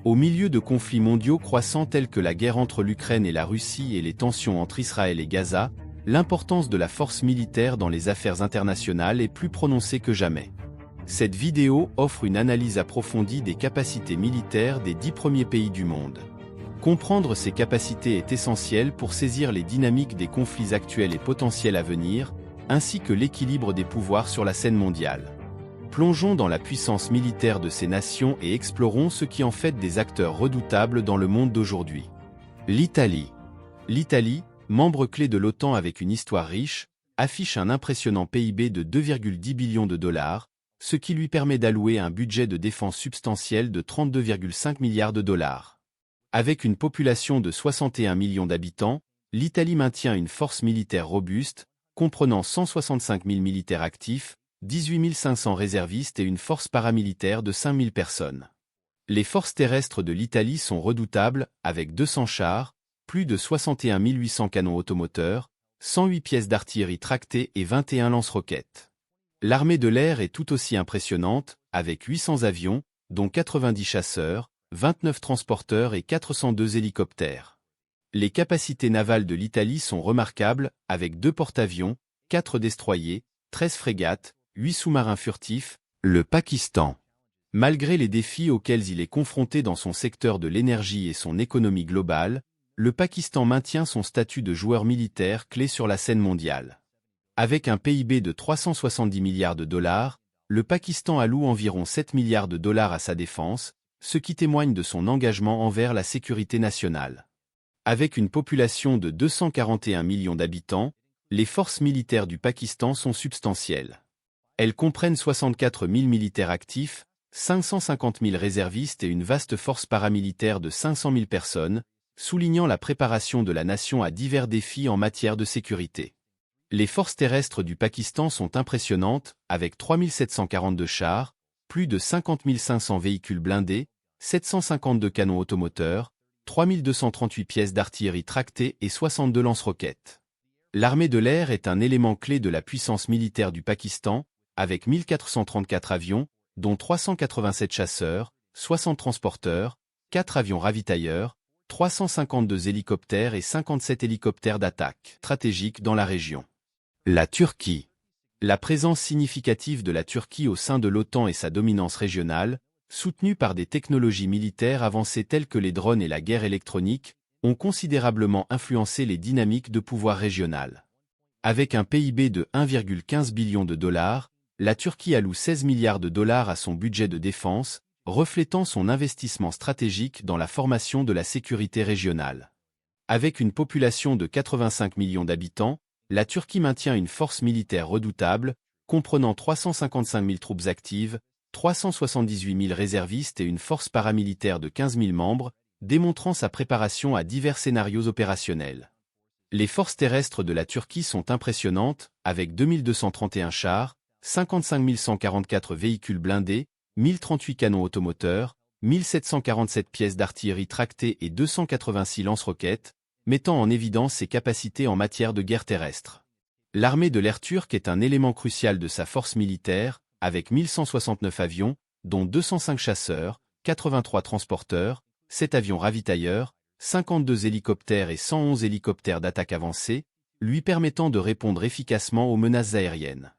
Au milieu de conflits mondiaux croissants tels que la guerre entre l'Ukraine et la Russie et les tensions entre Israël et Gaza, l'importance de la force militaire dans les affaires internationales est plus prononcée que jamais. Cette vidéo offre une analyse approfondie des capacités militaires des 10 premiers pays du monde. Comprendre ces capacités est essentiel pour saisir les dynamiques des conflits actuels et potentiels à venir, ainsi que l'équilibre des pouvoirs sur la scène mondiale. Plongeons dans la puissance militaire de ces nations et explorons ce qui en fait des acteurs redoutables dans le monde d'aujourd'hui. L'Italie. L'Italie, membre clé de l'OTAN avec une histoire riche, affiche un impressionnant PIB de 2,10 billions de dollars, ce qui lui permet d'allouer un budget de défense substantiel de 32,5 milliards de dollars. Avec une population de 61 millions d'habitants, l'Italie maintient une force militaire robuste, comprenant 165 000 militaires actifs, 18 500 réservistes et une force paramilitaire de 5 000 personnes. Les forces terrestres de l'Italie sont redoutables, avec 200 chars, plus de 61 800 canons automoteurs, 108 pièces d'artillerie tractée et 21 lance-roquettes. L'armée de l'air est tout aussi impressionnante, avec 800 avions, dont 90 chasseurs, 29 transporteurs et 402 hélicoptères. Les capacités navales de l'Italie sont remarquables, avec 2 porte-avions, 4 destroyers, 13 frégates, 8 sous-marins furtifs. Le Pakistan. Malgré les défis auxquels il est confronté dans son secteur de l'énergie et son économie globale, le Pakistan maintient son statut de joueur militaire clé sur la scène mondiale. Avec un PIB de 370 milliards de dollars, le Pakistan alloue environ 7 milliards de dollars à sa défense, ce qui témoigne de son engagement envers la sécurité nationale. Avec une population de 241 millions d'habitants, les forces militaires du Pakistan sont substantielles. Elles comprennent 64 000 militaires actifs, 550 000 réservistes et une vaste force paramilitaire de 500 000 personnes, soulignant la préparation de la nation à divers défis en matière de sécurité. Les forces terrestres du Pakistan sont impressionnantes, avec 3 742 chars, plus de 50 500 véhicules blindés, 752 canons automoteurs, 3 238 pièces d'artillerie tractée et 62 lance-roquettes. L'armée de l'air est un élément clé de la puissance militaire du Pakistan, avec 1434 avions, dont 387 chasseurs, 60 transporteurs, 4 avions ravitailleurs, 352 hélicoptères et 57 hélicoptères d'attaque stratégiques dans la région. La Turquie. La présence significative de la Turquie au sein de l'OTAN et sa dominance régionale, soutenue par des technologies militaires avancées telles que les drones et la guerre électronique, ont considérablement influencé les dynamiques de pouvoir régional. Avec un PIB de 1,15 billion de dollars, la Turquie alloue 16 milliards de dollars à son budget de défense, reflétant son investissement stratégique dans la formation de la sécurité régionale. Avec une population de 85 millions d'habitants, la Turquie maintient une force militaire redoutable, comprenant 355 000 troupes actives, 378 000 réservistes et une force paramilitaire de 15 000 membres, démontrant sa préparation à divers scénarios opérationnels. Les forces terrestres de la Turquie sont impressionnantes, avec 2231 chars, 55 144 véhicules blindés, 1038 canons automoteurs, 1747 pièces d'artillerie tractée et 286 lance-roquettes, mettant en évidence ses capacités en matière de guerre terrestre. L'armée de l'air turque est un élément crucial de sa force militaire, avec 1169 avions, dont 205 chasseurs, 83 transporteurs, 7 avions ravitailleurs, 52 hélicoptères et 111 hélicoptères d'attaque avancés, lui permettant de répondre efficacement aux menaces aériennes.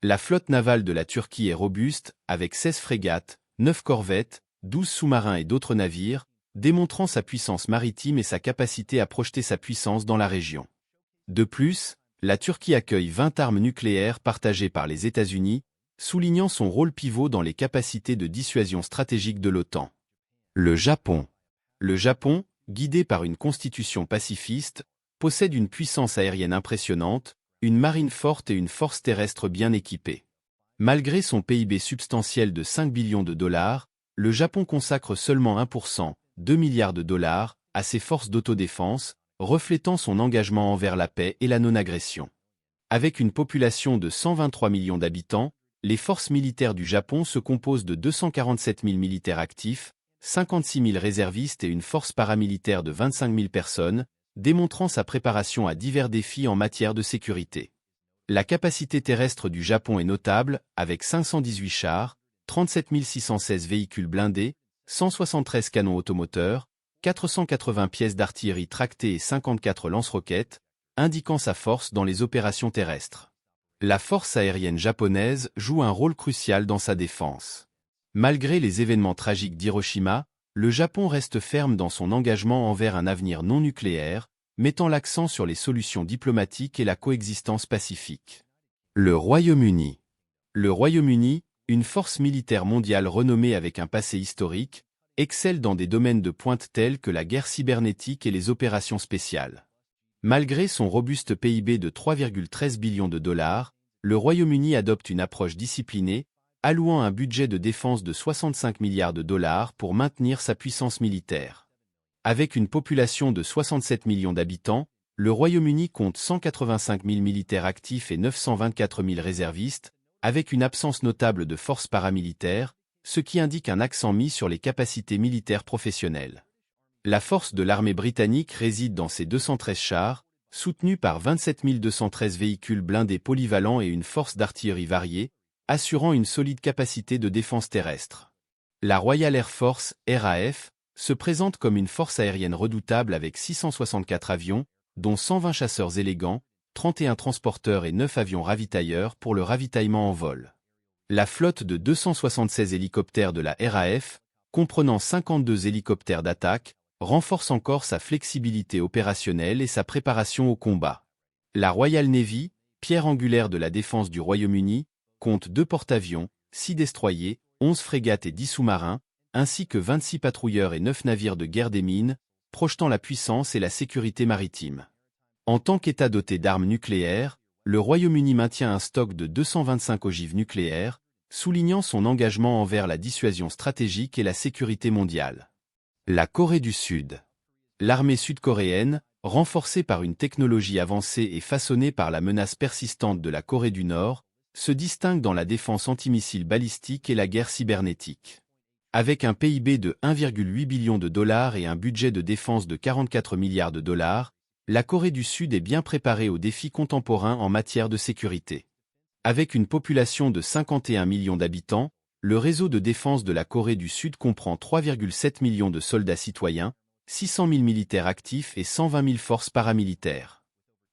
La flotte navale de la Turquie est robuste, avec 16 frégates, 9 corvettes, 12 sous-marins et d'autres navires, démontrant sa puissance maritime et sa capacité à projeter sa puissance dans la région. De plus, la Turquie accueille 20 armes nucléaires partagées par les États-Unis, soulignant son rôle pivot dans les capacités de dissuasion stratégique de l'OTAN. Le Japon. Le Japon, guidé par une constitution pacifiste, possède une puissance aérienne impressionnante, une marine forte et une force terrestre bien équipée. Malgré son PIB substantiel de 5 billions de dollars, le Japon consacre seulement 1%, 2 milliards de dollars, à ses forces d'autodéfense, reflétant son engagement envers la paix et la non-agression. Avec une population de 123 millions d'habitants, les forces militaires du Japon se composent de 247 000 militaires actifs, 56 000 réservistes et une force paramilitaire de 25 000 personnes, démontrant sa préparation à divers défis en matière de sécurité. La capacité terrestre du Japon est notable, avec 518 chars, 37 616 véhicules blindés, 173 canons automoteurs, 480 pièces d'artillerie tractée et 54 lance-roquettes, indiquant sa force dans les opérations terrestres. La force aérienne japonaise joue un rôle crucial dans sa défense. Malgré les événements tragiques d'Hiroshima, le Japon reste ferme dans son engagement envers un avenir non nucléaire, mettant l'accent sur les solutions diplomatiques et la coexistence pacifique. Le Royaume-Uni. Le Royaume-Uni, une force militaire mondiale renommée avec un passé historique, excelle dans des domaines de pointe tels que la guerre cybernétique et les opérations spéciales. Malgré son robuste PIB de 3,13 billions de dollars, le Royaume-Uni adopte une approche disciplinée, allouant un budget de défense de 65 milliards de dollars pour maintenir sa puissance militaire. Avec une population de 67 millions d'habitants, le Royaume-Uni compte 185 000 militaires actifs et 924 000 réservistes, avec une absence notable de forces paramilitaires, ce qui indique un accent mis sur les capacités militaires professionnelles. La force de l'armée britannique réside dans ses 213 chars, soutenus par 27 213 véhicules blindés polyvalents et une force d'artillerie variée, assurant une solide capacité de défense terrestre. La Royal Air Force, RAF, se présente comme une force aérienne redoutable avec 664 avions, dont 120 chasseurs élégants, 31 transporteurs et 9 avions ravitailleurs pour le ravitaillement en vol. La flotte de 276 hélicoptères de la RAF, comprenant 52 hélicoptères d'attaque, renforce encore sa flexibilité opérationnelle et sa préparation au combat. La Royal Navy, pierre angulaire de la défense du Royaume-Uni, compte 2 porte-avions, 6 destroyers, 11 frégates et 10 sous-marins, ainsi que 26 patrouilleurs et 9 navires de guerre des mines, projetant la puissance et la sécurité maritime. En tant qu'État doté d'armes nucléaires, le Royaume-Uni maintient un stock de 225 ogives nucléaires, soulignant son engagement envers la dissuasion stratégique et la sécurité mondiale. La Corée du Sud. L'armée sud-coréenne, renforcée par une technologie avancée et façonnée par la menace persistante de la Corée du Nord, se distingue dans la défense antimissile balistique et la guerre cybernétique. Avec un PIB de 1,8 billion de dollars et un budget de défense de 44 milliards de dollars, la Corée du Sud est bien préparée aux défis contemporains en matière de sécurité. Avec une population de 51 millions d'habitants, le réseau de défense de la Corée du Sud comprend 3,7 millions de soldats citoyens, 600 000 militaires actifs et 120 000 forces paramilitaires.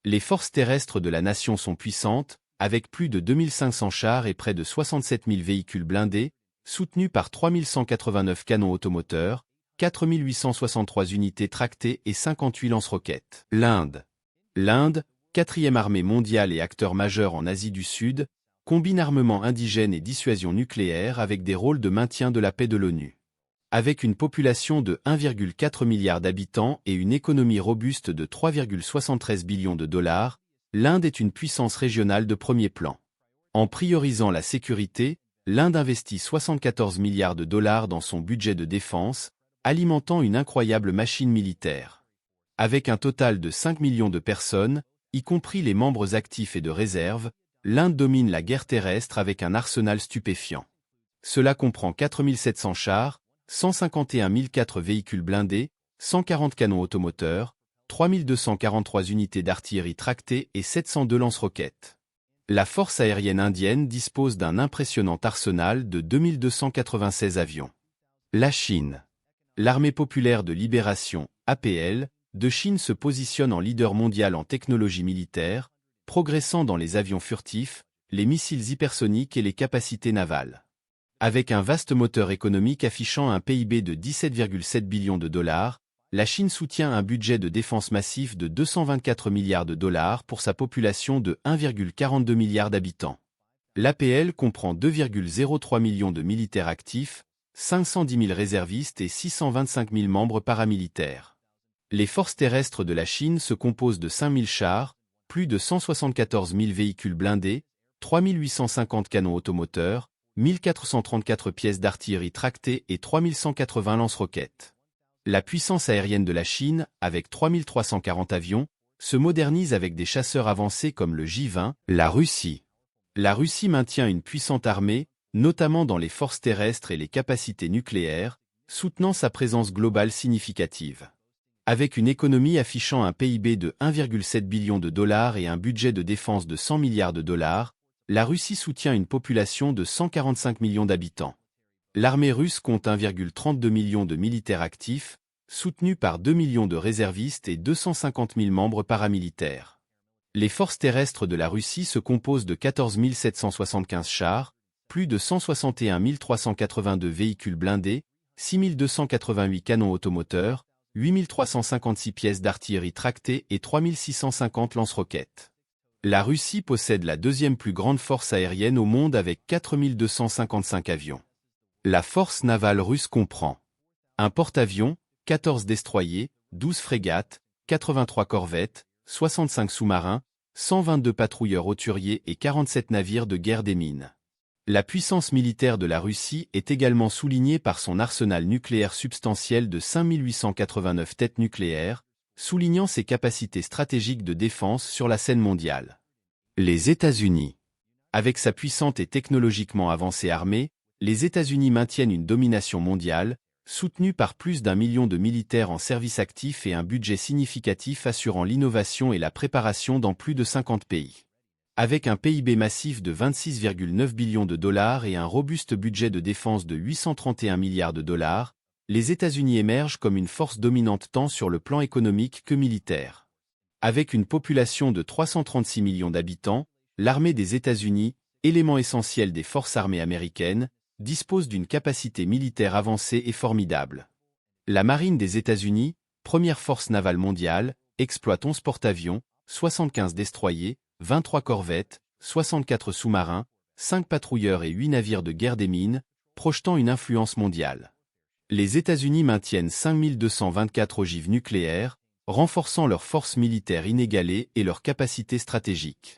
Les forces terrestres de la nation sont puissantes, avec plus de 2500 chars et près de 67 000 véhicules blindés, soutenus par 3189 canons automoteurs, 4863 unités tractées et 58 lance-roquettes. L'Inde. L'Inde, quatrième armée mondiale et acteur majeur en Asie du Sud, combine armement indigène et dissuasion nucléaire avec des rôles de maintien de la paix de l'ONU. Avec une population de 1,4 milliard d'habitants et une économie robuste de 3,73 billions de dollars, l'Inde est une puissance régionale de premier plan. En priorisant la sécurité, l'Inde investit 74 milliards de dollars dans son budget de défense, alimentant une incroyable machine militaire. Avec un total de 5 millions de personnes, y compris les membres actifs et de réserve, l'Inde domine la guerre terrestre avec un arsenal stupéfiant. Cela comprend 4700 chars, 151 004 véhicules blindés, 140 canons automoteurs, 3243 unités d'artillerie tractée et 702 lance-roquettes. La force aérienne indienne dispose d'un impressionnant arsenal de 2296 avions. La Chine. L'Armée populaire de libération, APL, de Chine se positionne en leader mondial en technologie militaire, progressant dans les avions furtifs, les missiles hypersoniques et les capacités navales. Avec un vaste moteur économique affichant un PIB de 17,7 billions de dollars, la Chine soutient un budget de défense massif de 224 milliards de dollars pour sa population de 1,42 milliard d'habitants. L'APL comprend 2,03 millions de militaires actifs, 510 000 réservistes et 625 000 membres paramilitaires. Les forces terrestres de la Chine se composent de 5 000 chars, plus de 174 000 véhicules blindés, 3 850 canons automoteurs, 1 434 pièces d'artillerie tractées et 3 180 lance-roquettes. La puissance aérienne de la Chine, avec 3 340 avions, se modernise avec des chasseurs avancés comme le J-20. La Russie. La Russie maintient une puissante armée, notamment dans les forces terrestres et les capacités nucléaires, soutenant sa présence globale significative. Avec une économie affichant un PIB de 1,7 billion de dollars et un budget de défense de 100 milliards de dollars, la Russie soutient une population de 145 millions d'habitants. l'armée russe compte 1,32 million de militaires actifs, soutenus par 2 millions de réservistes et 250 000 membres paramilitaires. Les forces terrestres de la Russie se composent de 14 775 chars, plus de 161 382 véhicules blindés, 6 288 canons automoteurs, 8 356 pièces d'artillerie tractée et 3 650 lance-roquettes. La Russie possède la deuxième plus grande force aérienne au monde avec 4 255 avions. La force navale russe comprend un porte-avions, 14 destroyers, 12 frégates, 83 corvettes, 65 sous-marins, 122 patrouilleurs hauturiers et 47 navires de guerre des mines. La puissance militaire de la Russie est également soulignée par son arsenal nucléaire substantiel de 5889 têtes nucléaires, soulignant ses capacités stratégiques de défense sur la scène mondiale. Les États-Unis. Avec sa puissante et technologiquement avancée armée, les États-Unis maintiennent une domination mondiale, soutenue par plus d'1 million de militaires en service actif et un budget significatif assurant l'innovation et la préparation dans plus de 50 pays. Avec un PIB massif de 26,9 billions de dollars et un robuste budget de défense de 831 milliards de dollars, les États-Unis émergent comme une force dominante tant sur le plan économique que militaire. Avec une population de 336 millions d'habitants, l'armée des États-Unis, élément essentiel des forces armées américaines, dispose d'une capacité militaire avancée et formidable. La marine des États-Unis, première force navale mondiale, exploite 11 porte-avions, 75 destroyers, 23 corvettes, 64 sous-marins, 5 patrouilleurs et 8 navires de guerre des mines, projetant une influence mondiale. Les États-Unis maintiennent 5224 ogives nucléaires, renforçant leur force militaire inégalée et leur capacité stratégique.